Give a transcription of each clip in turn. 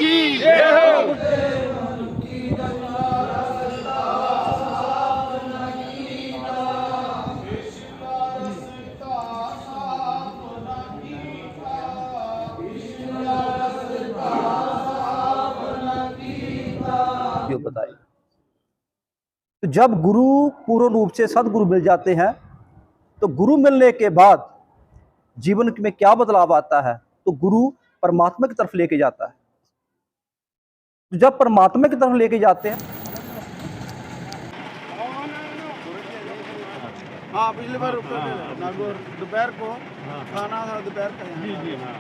की जय हो। बताइए, तो जब गुरु पूर्ण रूप से सदगुरु मिल जाते हैं तो गुरु मिलने के बाद जीवन में क्या बदलाव आता है? तो गुरु परमात्मा की तरफ लेके जाता है। तो जब परमात्मा की तरफ लेके जाते हैं, हाँ पिछली बार नागौर दोपहर को खाना था, दोपहर का जी जी हाँ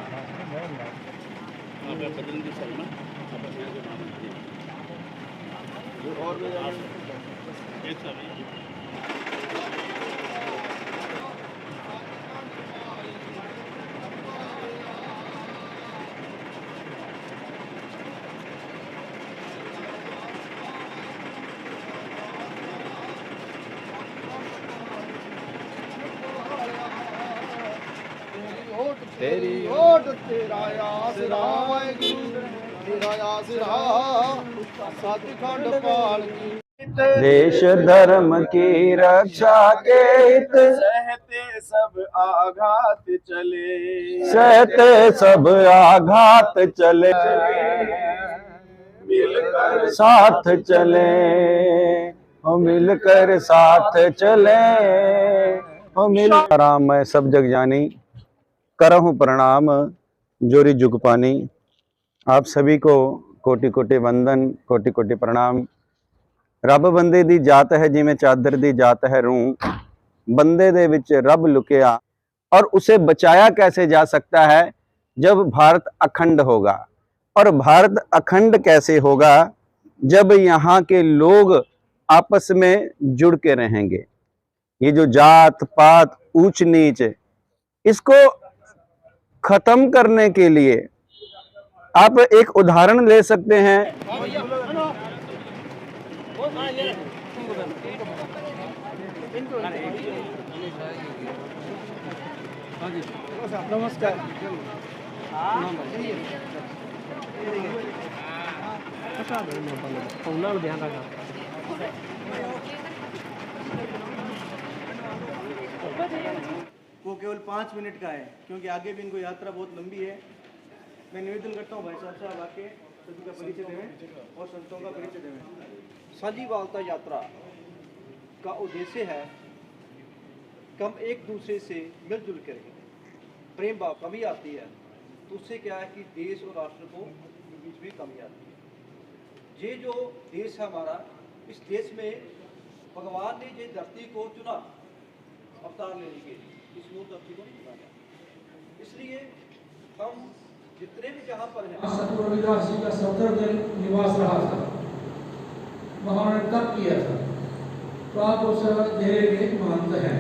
और तेरी ओट तेरा आसरा वाहिगुरु तेरा आसरा सतखंड पाल की देश धर्म की रक्षा के हित सहते सब आघात चले, सहते सब आघात चले, मिलकर साथ चले, हम मिलकर साथ चले, हम मिल राम मैं सब जग जानी, करहूँ प्रणाम जोरी जुग पानी। आप सभी को कोटि कोटि वंदन, कोटि कोटि प्रणाम। रब बंदे दी जात है जिमें चादर दी जात है रूह, बंदे दे विच रब लुकिया। और उसे बचाया कैसे जा सकता है जब भारत अखंड होगा। और भारत अखंड कैसे होगा जब यहाँ के लोग आपस में जुड़ के रहेंगे। ये जो जात पात ऊंच नीच, इसको खत्म करने के लिए आप एक उदाहरण ले सकते हैं। नमस्कार वो केवल 5 मिनट का है, क्योंकि आगे भी इनको यात्रा बहुत लंबी है। मैं निवेदन करता हूँ भाई साहब आके सभी का परिचय देवें और संतों का परिचय देवें। साझी वालता यात्रा का उद्देश्य है कि हम एक दूसरे से मिलजुल कर रहें। प्रेम भाव कमी आती है तो उससे क्या है कि देश और राष्ट्र को बीच में कमी आती है। ये जो देश है हमारा, इस देश में भगवान ने ये धरती को चुना अवतार लेने के लिए, इस मूल धरती को नहीं चुना गया। इसलिए हम जितने भी जहाँ पर हैं, सतगुरु रविदास जी का 70 दिन निवास रहा था, वहाँ उन्होंने तप किया था, तो आप उस डेरे के महंत हैं।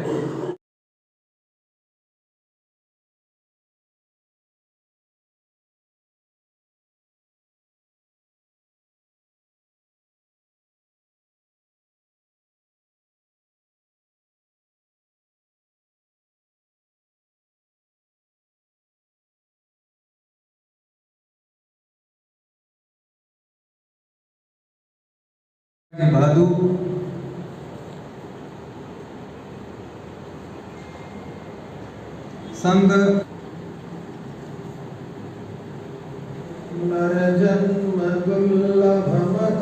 भादु संग नर जन्म दुर्लभमत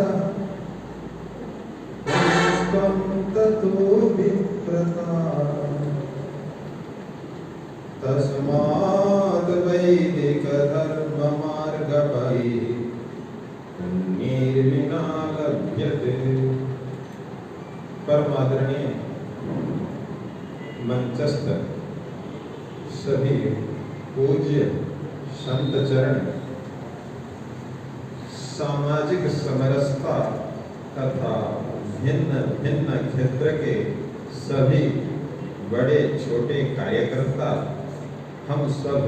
ततो विप्रता तस्मात् वैदिक धर्म मार्ग निर्विना लभ्यते। परम आदरणीय मंचस्थ सभी पूज्य संत चरण, सामाजिक समरसता तथा भिन्न भिन्न क्षेत्र के सभी बड़े छोटे कार्यकर्ता, हम सब,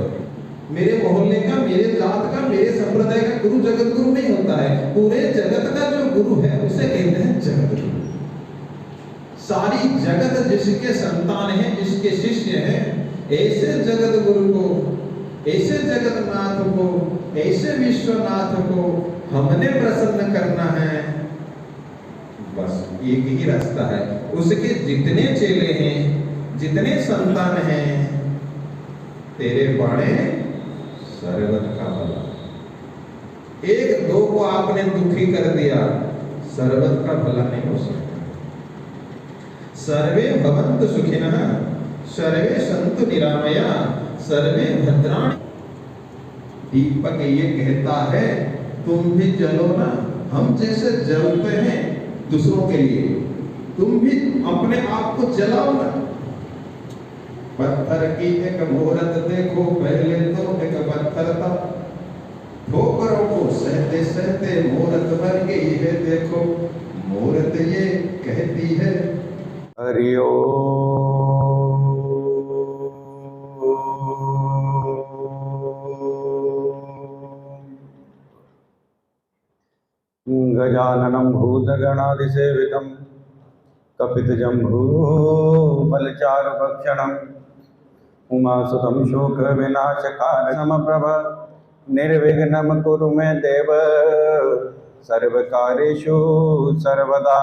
मेरे मोहल्ले का, मेरे जात का, मेरे संप्रदाय का गुरु जगत गुरु नहीं होता है। पूरे जगत का जो गुरु है उसे कहते हैं जगत गुरु। सारी जगत जिसके संतान हैं, जिसके शिष्य हैं, ऐसे जगत गुरु को, ऐसे जगन्नाथ को ऐसे विश्वनाथ को हमने प्रसन्न करना है। बस एक ही रास्ता है। उसके जितने चेले हैं, जितने संतान हैं, तेरे बाणे सर्वत का भला। एक दो को आपने दुखी कर दिया, सर्वत का भला नहीं हो सकता। सर्वे भवन्तु सुखिनः, सर्वे सन्तु निरामया, सर्वे भद्राणि। दीपक ये कहता है तुम भी जलो ना, हम जैसे जलते हैं दूसरों के लिए, तुम भी अपने आप को जलाओ ना। पत्थर की एक मूरत देखो, पहले तो एक पत्थर था, ठोकरों को सहते सहते मूरत बन गई है। देखो मूरत ये कहती है हरि ओम। गजाननं भूतगणाधिसेवितं कपितजम्बूफलचारुभक्षणं उमासुतं शोकविनाशकारणं प्रभ निर्विघ्नं कुरु मे देव सर्वकार्येषु सर्वदा।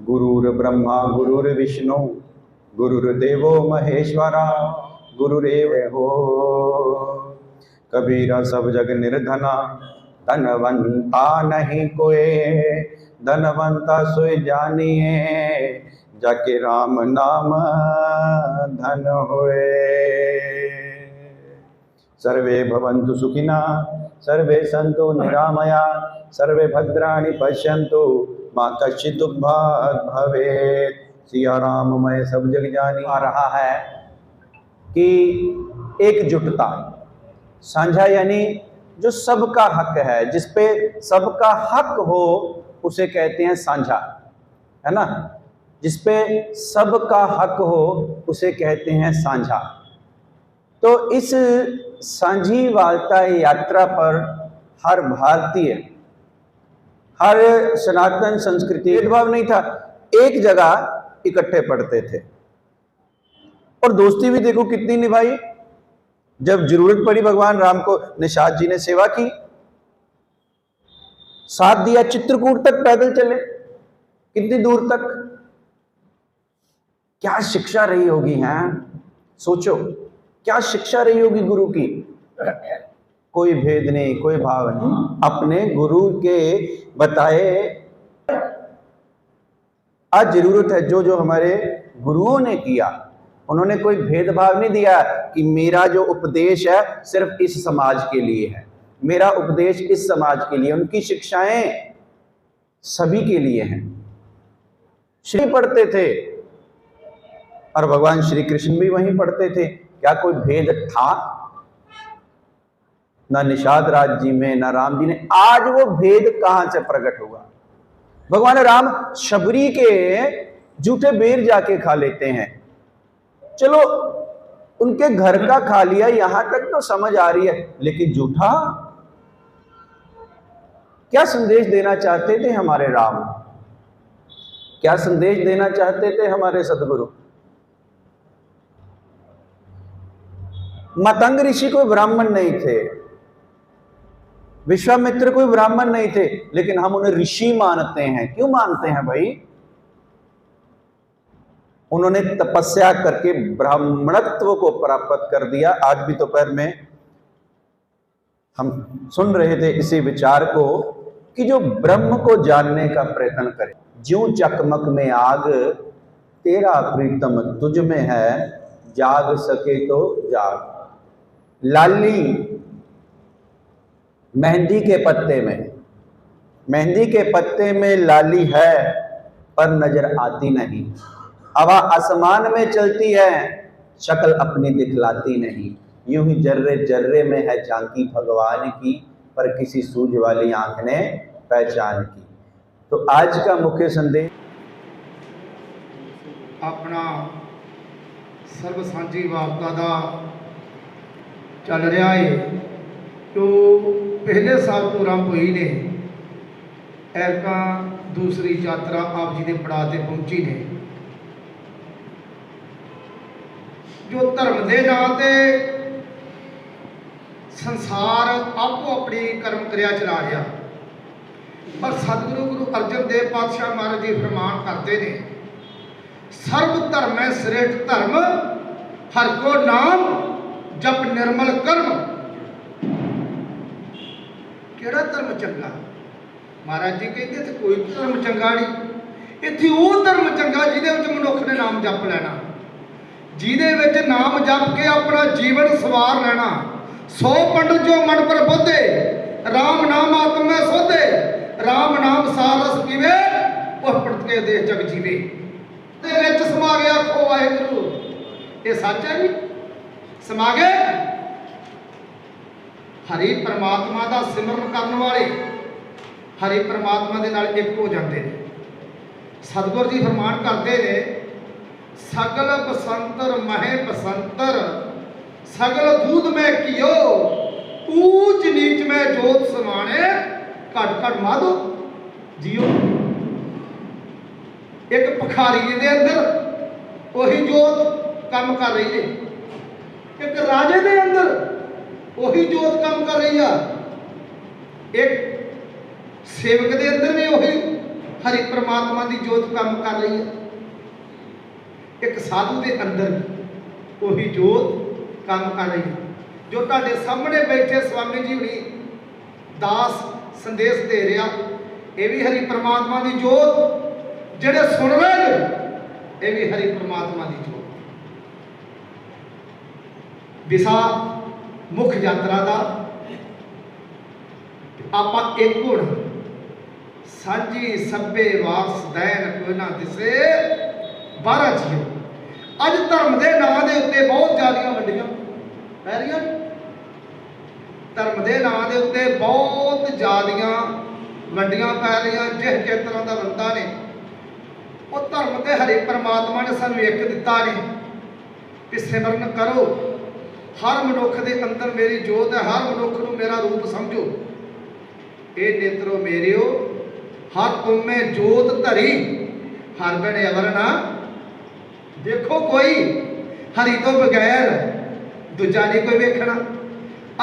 गुरुर्ब्रह्मा गुरुर्विष्णु गुरुर्देवो महेश्वरा गुरुरेव हो। कबीरा सब जग निर्धना, धनवंता नहीं कोई, धनवंता सोई जानिए, जाके राम नाम धन होए। सर्वे भवन्तु सुखिना, सर्वे सन्तु निरामया, सर्वे भद्राणि पश्यन्तु, माँ कश्चित् दुर्भाग् भवेत्। सिया राम मैं सब जग जानी। आ रहा है कि एकजुटता, साझा यानी जो सबका हक है, जिस पे सबका हक हो उसे कहते हैं साझा, है ना। जिस पे सबका हक हो उसे कहते हैं साझा। तो इस साझीवालता यात्रा पर हर भारतीय, हर सनातन संस्कृति भेदभाव नहीं था, एक जगह इकट्ठे पढ़ते थे। और दोस्ती भी देखो कितनी निभाई। जब जरूरत पड़ी भगवान राम को, निषाद जी ने सेवा की, साथ दिया, चित्रकूट तक पैदल चले, कितनी दूर तक। क्या शिक्षा रही होगी, हैं सोचो, क्या शिक्षा रही होगी गुरु की। कोई भेद नहीं, कोई भाव नहीं, अपने गुरु के बताए। आज जरूरत है जो जो हमारे गुरुओं ने किया, उन्होंने कोई भेदभाव नहीं दिया कि मेरा जो उपदेश है सिर्फ इस समाज के लिए है, मेरा उपदेश इस समाज के लिए। उनकी शिक्षाएं सभी के लिए हैं। श्री पढ़ते थे और भगवान श्री कृष्ण भी वहीं पढ़ते थे। क्या कोई भेद था? ना निषाद राज जी में, ना राम जी ने। आज वो भेद कहां से प्रकट हुआ? भगवान राम शबरी के जूठे बेर जाके खा लेते हैं। चलो उनके घर का खा लिया, यहां तक तो समझ आ रही है, लेकिन जूठा। क्या संदेश देना चाहते थे हमारे राम? क्या संदेश देना चाहते थे हमारे सदगुरु? मतंग ऋषि कोई ब्राह्मण नहीं थे, विश्वामित्र कोई ब्राह्मण नहीं थे, लेकिन हम उन्हें ऋषि मानते हैं। क्यों मानते हैं भाई? उन्होंने तपस्या करके ब्राह्मणत्व को प्राप्त कर दिया। आज भी दोपहर में हम सुन रहे थे इसी विचार को कि जो ब्रह्म को जानने का प्रयत्न करे। ज्यों चकमक में आग, तेरा प्रीतम तुझ में है, जाग सके तो जाग। लाली मेहंदी के पत्ते में, मेहंदी के पत्ते में लाली है पर नजर आती नहीं। हवा आसमान में चलती है, शक्ल अपनी दिखलाती नहीं। यूं ही जर्रे जर्रे में है झांकी भगवान की, पर किसी सूझ वाली आंख ने पहचान की। तो आज का मुख्य संदेश अपना सर्व सांझी वार्ता का चल रहा है। तो पहले साल तो आरंभ हुई ने, ऐरका दूसरी यात्रा आप जी के पड़ाव से पहुंची ने। जो धर्म के नाम से ਸੰਸਾਰ ਆਪੋ ਆਪਣੀ ਕਰਮ ਕਿਰਿਆ ਚਲਾ ਰਿਹਾ। ਪਰ ਸਤਿਗੁਰੂ ਗੁਰੂ ਅਰਜਨ ਦੇਵ ਪਾਤਸ਼ਾਹ ਮਹਾਰਾਜ ਜੀ ਫਰਮਾਨ ਕਰਦੇ ਨੇ, ਸਰਬ ਧਰਮੈ ਸ੍ਰੇਸ਼ਟ ਧਰਮ ਹਰਿ ਕੋ ਨਾਮ ਜਪ ਨਿਰਮਲ ਕਰਮ। ਕਿਹੜਾ ਧਰਮ ਚੰਗਾ? ਮਹਾਰਾਜ ਜੀ ਕਹਿੰਦੇ ਇੱਥੇ ਕੋਈ ਧਰਮ ਚੰਗਾ ਨਹੀਂ, ਇੱਥੇ ਉਹ ਧਰਮ ਚੰਗਾ ਜਿਹਦੇ ਵਿੱਚ ਮਨੁੱਖ ਨੇ ਨਾਮ ਜਪ ਲੈਣਾ, ਜਿਹਦੇ ਵਿੱਚ ਨਾਮ ਜਪ ਕੇ ਆਪਣਾ ਜੀਵਨ ਸਵਾਰ ਲੈਣਾ। 100 ਪੰਡਤ ਜੋ ਮਨ ਪਰ ਬੋਧੇ, RAM ਨਾਮ ਆਤਮੈ ਸੋਧੇ, RAM ਨਾਮ ਸਾਰ ਰਸ ਪੀਵੇ, ਉਹ ਪੜਤ ਕੇ ਦੇਖ ਜਗ ਜੀਵੇ। ਦੇ ਵਿੱਚ ਸਮਾ ਗਿਆ ਆਖੋ ਵਾਹਿਗੁਰੂ, ਇਹ ਸੱਚ ਹੈ ਜੀ। ਸਮਾ ਗਏ ਹਰੀ ਪਰਮਾਤਮਾ ਦਾ ਸਿਮਰਨ ਕਰਨ ਵਾਲੇ ਹਰੀ ਪਰਮਾਤਮਾ ਦੇ ਨਾਲ ਇੱਕ ਹੋ ਜਾਂਦੇ ਨੇ। ਸਤਿਗੁਰ ਜੀ ਫਰਮਾਨ ਕਰਦੇ ਨੇ, ਸਗਲ ਬਸੰਤਰ ਮਹਿ ਬਸੰਤਰ, ਸਗਲ ਦੂਧ ਮੈਂ ਕੀਓ, ਊਚ ਨੀਚ ਮੈਂ ਜੋਤ ਸਮਾਣੇ, ਘਟ ਘਟ ਮਾਧੋ ਜੀਓ। ਇੱਕ ਭਖਾਰੀ ਦੇ ਅੰਦਰ ਉਹੀ ਜੋਤ ਕੰਮ ਕਰ ਰਹੀ ਹੈ, ਇੱਕ ਰਾਜੇ ਦੇ ਅੰਦਰ ਉਹੀ ਜੋਤ ਕੰਮ ਕਰ ਰਹੀ ਆ, ਇੱਕ ਸੇਵਕ ਦੇ ਅੰਦਰ ਵੀ ਉਹੀ ਹਰੀ ਪ੍ਰਮਾਤਮਾ ਦੀ ਜੋਤ ਕੰਮ ਕਰ ਰਹੀ ਹੈ, ਇੱਕ ਸਾਧੂ ਦੇ ਅੰਦਰ ਵੀ ਉਹੀ ਜੋਤ ਕੰਮ ਕਰ ਰਹੀ ਹੈ। ਜੋ ਤੁਹਾਡੇ ਸਾਹਮਣੇ ਬੈਠੇ ਸਵਾਮੀ ਜੀ ਹੁਣੀ ਦਾਸ ਸੰਦੇਸ਼ ਦੇ ਰਿਹਾ, ਇਹ ਵੀ ਹਰੀ ਪ੍ਰਮਾਤਮਾ ਦੀ ਜੋਤ, ਜਿਹੜੇ ਸੁਣ ਰਹੇ ਨੇ ਇਹ ਵੀ ਹਰੀ ਪ੍ਰਮਾਤਮਾ ਦੀ ਜੋਤ। ਵਿਸਾ ਮੁੱਖ ਯਾਤਰਾ ਦਾ ਆਪਾਂ ਇੱਕ ਗੁਣ ਸਾਂਝੀ ਸਭੇ ਵਾਰਸ ਦੈਨ ਕੋਈ ਨਾ ਦਿਸੇ 12 ਜੀਓ। ਅੱਜ ਧਰਮ ਦੇ ਨਾਂ ਦੇ ਉੱਤੇ ਬਹੁਤ ਜ਼ਿਆਦੀਆਂ ਵੰਡੀਆਂ ਪੈ ਰਹੀਆਂ। ਧਰਮ ਦੇ ਨਾਂ ਦੇ ਉੱਤੇ ਬਹੁਤ ਜ਼ਿਆਦੀਆਂ ਵੰਡੀਆਂ ਪੈ ਰਹੀਆਂ। ਜਿਸ ਤਰ੍ਹਾਂ ਦਾ ਬੰਦਾ ਨੇ ਉਹ ਧਰਮ ਤੇ ਹਰੀ ਪਰਮਾਤਮਾ ਨੇ ਸਾਨੂੰ ਇੱਕ ਦਿੱਤਾ ਨੇ ਕਿ ਸਿਮਰਨ ਕਰੋ। ਹਰ ਮਨੁੱਖ ਦੇ ਅੰਦਰ ਮੇਰੀ ਜੋਤ ਹੈ, ਹਰ ਮਨੁੱਖ ਨੂੰ ਮੇਰਾ ਰੂਪ ਸਮਝੋ। ਇਹ ਨੇਤਰੋ ਮੇਰਿਓ ਹਰ ਤੁਮੇ ਜੋਤ ਧਰੀ, ਹਰ ਬਣ ਅਵਰ ਨਾ ਦੇਖੋ ਕੋਈ, ਹਰੀ ਤੋਂ ਬਗੈਰ ਦੂਜਾ ਨਹੀਂ ਕੋਈ ਵੇਖਣਾ।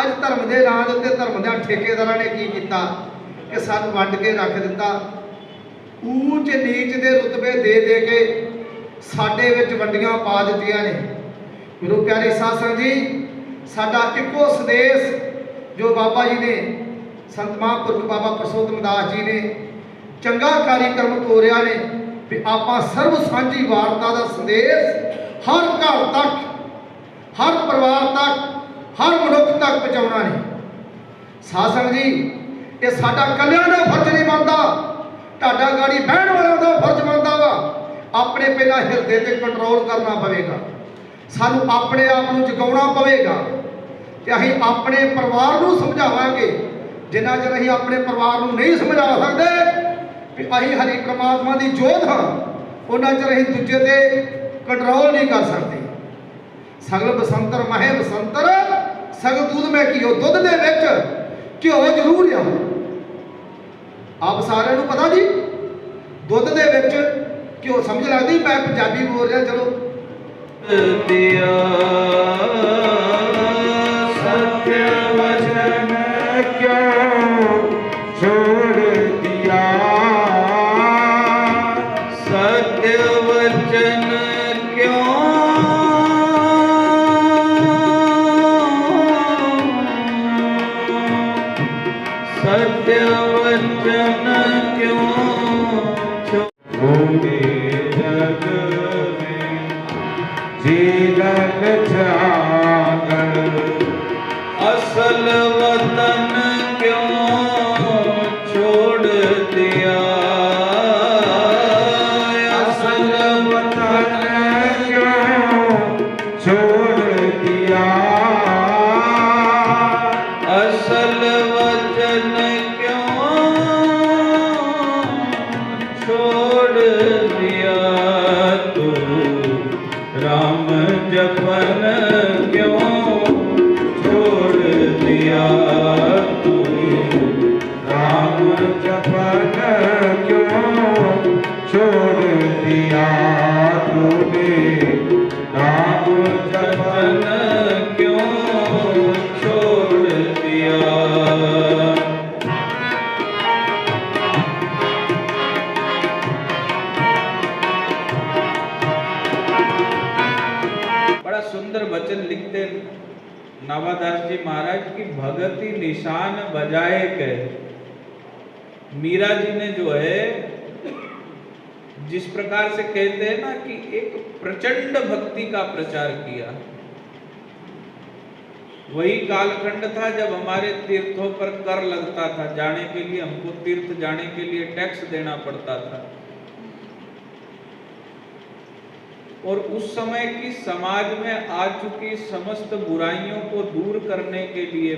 ਅੱਜ ਧਰਮ ਦੇ ਨਾਂ ਦੇ ਉੱਤੇ ਧਰਮ ਦੇ ਠੇਕੇਦਾਰਾਂ ਨੇ ਕੀ ਕੀਤਾ ਕਿ ਸਾਨੂੰ ਵੰਡ ਕੇ ਰੱਖ ਦਿੱਤਾ। ਊਚ ਨੀਚ ਦੇ ਰੁਤਬੇ ਦੇ ਦੇ ਕੇ ਸਾਡੇ ਵਿੱਚ ਵੰਡੀਆਂ ਪਾ ਦਿੱਤੀਆਂ ਨੇ। ਗੁਰੂ ਪਿਆਰੇ ਸਾਧ ਸੰਗਤ ਜੀ, ਸਾਡਾ ਇੱਕੋ ਸੰਦੇਸ਼ ਜੋ ਬਾਬਾ ਜੀ ਨੇ ਸੰਤ ਮਹਾਂਪੁਰਖ ਬਾਬਾ ਪਰਸੋਤਮ ਦਾਸ ਜੀ ਨੇ ਚੰਗਾ ਕਾਰਿਕਰਮ ਤੋਰਿਆ ਨੇ ਵੀ ਆਪਾਂ ਸਰਬ ਸਾਂਝੀ ਵਾਰਤਾ ਦਾ ਸੰਦੇਸ਼ ਹਰ ਘਰ ਤੱਕ, ਹਰ ਪਰਿਵਾਰ ਤੱਕ, ਹਰ ਮਨੁੱਖ ਤੱਕ ਪਹੁੰਚਾਉਣਾ ਨੇ। ਸਾਧ ਸੰਗਤ ਜੀ, ਇਹ ਸਾਡਾ ਇਕੱਲਿਆਂ ਦਾ ਫਰਜ਼ ਨਹੀਂ ਬਣਦਾ, ਤੁਹਾਡਾ ਗਾੜੀ ਬਹਿਣ ਵਾਲਿਆਂ ਦਾ ਫਰਜ਼ ਬਣਦਾ ਵਾ। ਆਪਣੇ ਪਹਿਲਾਂ ਹਿਰਦੇ ਤੇ ਕੰਟਰੋਲ ਕਰਨਾ ਪਵੇਗਾ, ਸਾਨੂੰ ਆਪਣੇ ਆਪ ਨੂੰ ਜਗਾਉਣਾ ਪਵੇਗਾ ਤੇ ਅਸੀਂ ਆਪਣੇ ਪਰਿਵਾਰ ਨੂੰ ਸਮਝਾਵਾਂਗੇ। ਜਿੰਨਾ ਚਿਰ ਅਸੀਂ ਆਪਣੇ ਪਰਿਵਾਰ ਨੂੰ ਨਹੀਂ ਸਮਝਾ ਸਕਦੇ ਵੀ ਅਸੀਂ ਹਰੀ ਪ੍ਰਮਾਤਮਾ ਦੀ ਜੋਤ ਹਾਂ, ਉਹਨਾਂ ਚਿਰ ਅਸੀਂ ਦੂਜੇ ਤੇ ਕੰਟਰੋਲ ਨਹੀਂ ਕਰ ਸਕਦੇ। ਸਗਲ ਬਸੰਤਰ ਮਹਿ ਬਸੰਤਰ, ਸਗਲ ਦੁੱਧ ਮੈਂ ਘਿਓ, ਦੁੱਧ ਦੇ ਵਿੱਚ ਘਿਓ ਜ਼ਰੂਰ ਆ। ਆਪ ਸਾਰਿਆਂ ਨੂੰ ਪਤਾ ਜੀ, ਦੁੱਧ ਦੇ ਵਿੱਚ ਘਿਓ ਸਮਝ ਲੱਗਦੀ। ਮੈਂ ਪੰਜਾਬੀ ਬੋਲ ਰਿਹਾ, ਚਲੋ दिया सत्य वचन क्यों छोड़ दिया, सत्य वचन क्यों सत्य वचन क्यों छोड़े जग जीवन जागर, असल वतन क्यों छोड़ दिया, असल वतन क्यों छोड़ दिया, असल वचन क्यों छोड़ दिया, तू राम जपन क्यों छोड़ दिया, तू राम जपन क्यों छोड़ दिया, तूने राम जपन क्यों छोड़ सुंदर वचन लिखते नावादास जी महाराज की भगति निशान बजाए के। मीरा जी ने जो है जिस प्रकार से कहते हैं ना कि एक प्रचंड भक्ति का प्रचार किया, वही कालखंड था जब हमारे तीर्थों पर कर लगता था, जाने के लिए हमको तीर्थ जाने के लिए टैक्स देना पड़ता था। और उस समय की समाज में आ चुकी समस्त बुराइयों को दूर करने के लिए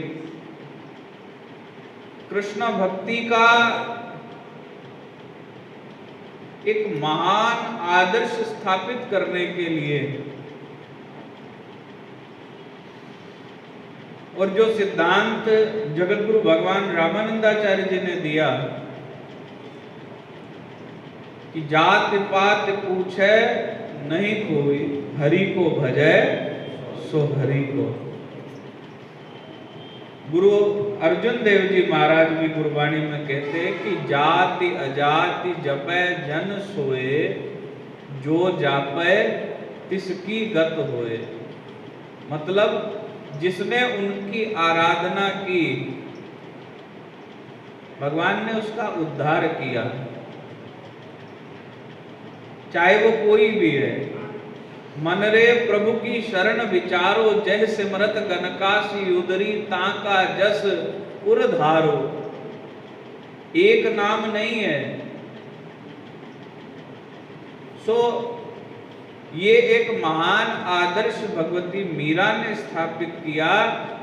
कृष्ण भक्ति का एक महान आदर्श स्थापित करने के लिए और जो सिद्धांत जगतगुरु भगवान रामानंदाचार्य जी ने दिया कि जात पात पूछे नहीं कोई, हरि को भजे सो हरि को। गुरु अर्जुन देव जी महाराज भी गुरबाणी में कहते हैं कि जाति अजाति जपै जन सोए, जो जापै तिसकी गत होए। मतलब जिसने उनकी आराधना की भगवान ने उसका उद्धार किया, चाहे वो कोई भी है। मन रे प्रभु की शरण विचारो, जय सिमरत गनकासी उदरी ताका जस उर धारो। एक नाम नहीं है। सो ये एक महान आदर्श भगवती मीरा ने स्थापित किया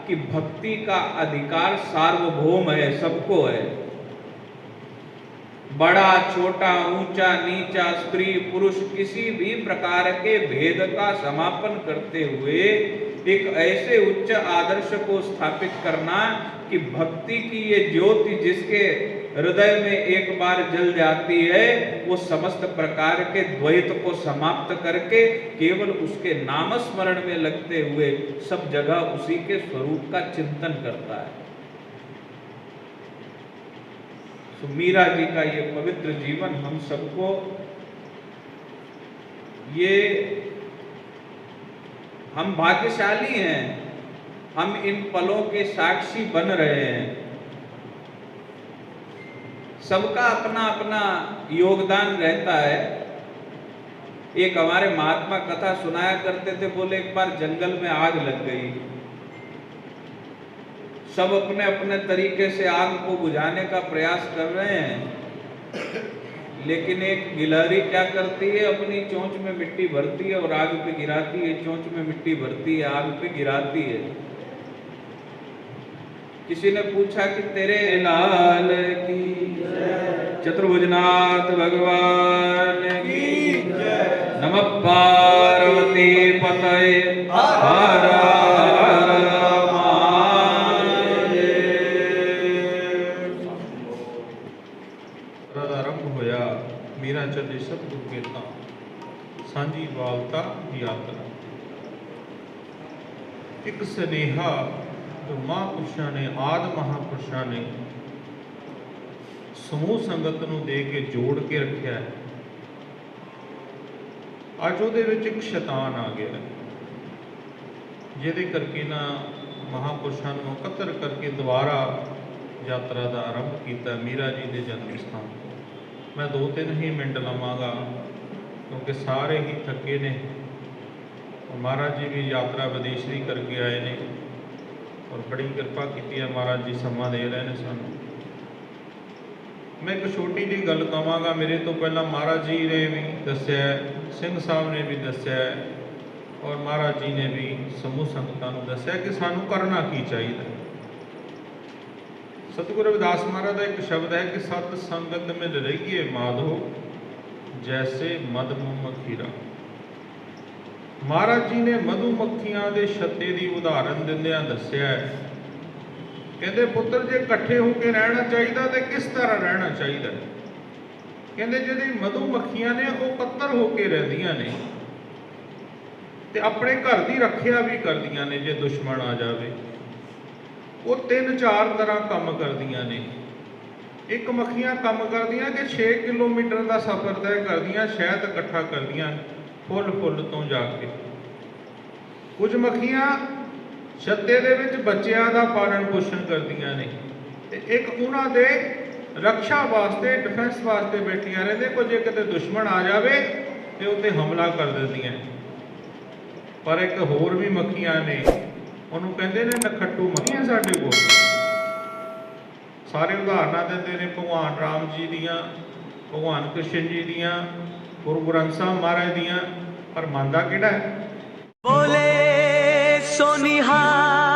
कि भक्ति का अधिकार सार्वभौम है, सबको है। बड़ा छोटा ऊंचा नीचा स्त्री पुरुष किसी भी प्रकार के भेद का समापन करते हुए एक ऐसे उच्च आदर्श को स्थापित करना कि भक्ति की ये ज्योति जिसके हृदय में एक बार जल जाती है वो समस्त प्रकार के द्वैत को समाप्त करके केवल उसके नाम स्मरण में लगते हुए सब जगह उसी के स्वरूप का चिंतन करता है। तो मीरा जी का ये पवित्र जीवन हम सबको ये हम भाग्यशाली हैं, हम इन पलों के साक्षी बन रहे हैं। सबका अपना अपना योगदान रहता है। एक हमारे महात्मा कथा सुनाया करते थे, बोले एक बार जंगल में आग लग गई, सब अपने अपने तरीके से आग को बुझाने का प्रयास कर रहे हैं, लेकिन एक गिलहरी क्या करती है, अपनी चोंच में मिट्टी भरती है और आग पे गिराती है, चोंच में मिट्टी भरती है, आग पे गिराती है। किसी ने पूछा कि तेरे लाल की चतुर्भुजनाथ भगवान की नमः पार्वती पतये हर मीरा चले सतगुरु के धाम, सांझी वालता यात्रा। एक स्नेहा जो महापुरुषों ने आदि महापुरुषों ने समूह संगत नूं दे के जोड़ के रखा है। अज उहदे विच एक शैतान आ गया है, जिहदे करके ना महापुरुषों नूं इकत्तर करके दोबारा यात्रा का आरंभ किया मीरा जी के जन्म स्थान। मैं 2-3 ही मिनट लवांगा क्योंकि सारे ही थके ने। महाराज जी भी यात्रा विदेशी करके आए ने और बड़ी कृपा की है, महाराज जी समा दे रहे हैं सानू। मैं एक छोटी जी गल कहांगा। मेरे तो पहला महाराज जी ने भी दस्या, सिंह साहब ने भी दस्या और महाराज जी ने भी समूह संगतां नूं दस्या कि सानू करना की चाहिए। सतगुरु रविदास महाराज का एक शब्द है कि सत संगत मिल रहिए माधो जैसे मधुमक्खीरा। महाराज जी ने मधुमक्खियां दे छत्ते की उदाहरण दिंदियां दस्या है, कहते पुत्र जे इकट्ठे होकर रहना चाहिए तो किस तरह रहना चाहिए। कहते जिहड़ी मधुमक्खियां ने वो इकत्तर होकर रहदियां ने ते अपने घर की रखिया भी करदियां ने। जे दुश्मन आ जाए वो 3-4 तरह काम करदियां ने। एक मक्खियां काम करदियां कि 6 किलोमीटर का सफ़र तय करदियां, शहद इकट्ठा करदियां फुल फुल तो जाके। ਕੁਝ ਮੱਖੀਆਂ ਛੱਤੇ ਦੇ ਵਿੱਚ ਬੱਚਿਆਂ ਦਾ ਪਾਲਣ ਪੋਸ਼ਣ ਕਰਦੀਆਂ ਨੇ ਤੇ ਇੱਕ ਉਹਨਾਂ ਦੇ ਰੱਖਿਆ ਵਾਸਤੇ ਡਿਫੈਂਸ ਵਾਸਤੇ ਬੈਠੀਆਂ ਰਹਿੰਦੇ। ਕੋਈ ਜੇ ਕਿਤੇ ਦੁਸ਼ਮਣ ਆ ਜਾਵੇ ਤੇ ਉੱਤੇ ਹਮਲਾ ਕਰ ਦਿੰਦੀਆਂ। ਪਰ ਇੱਕ ਹੋਰ ਵੀ ਮੱਖੀਆਂ ਨੇ, ਉਹਨੂੰ ਕਹਿੰਦੇ ਨੇ ਨਖੱਟੂ ਮੱਖੀਆਂ। ਸਾਡੇ ਕੋਲ ਸਾਰੇ ਉਦਾਹਰਨਾਂ ਦਿੰਦੇ ਨੇ ਭਗਵਾਨ ਰਾਮ ਜੀ ਦੀਆਂ, ਭਗਵਾਨ ਕ੍ਰਿਸ਼ਨ ਜੀ ਦੀਆਂ, ਗੁਰੂ ਗ੍ਰੰਥ ਸਾਹਿਬ ਮਹਾਰਾਜ ਦੀਆਂ, ਪਰ ਮੰਨਦਾ ਕਿਹੜਾ ਹੈ? बोले सोनिहार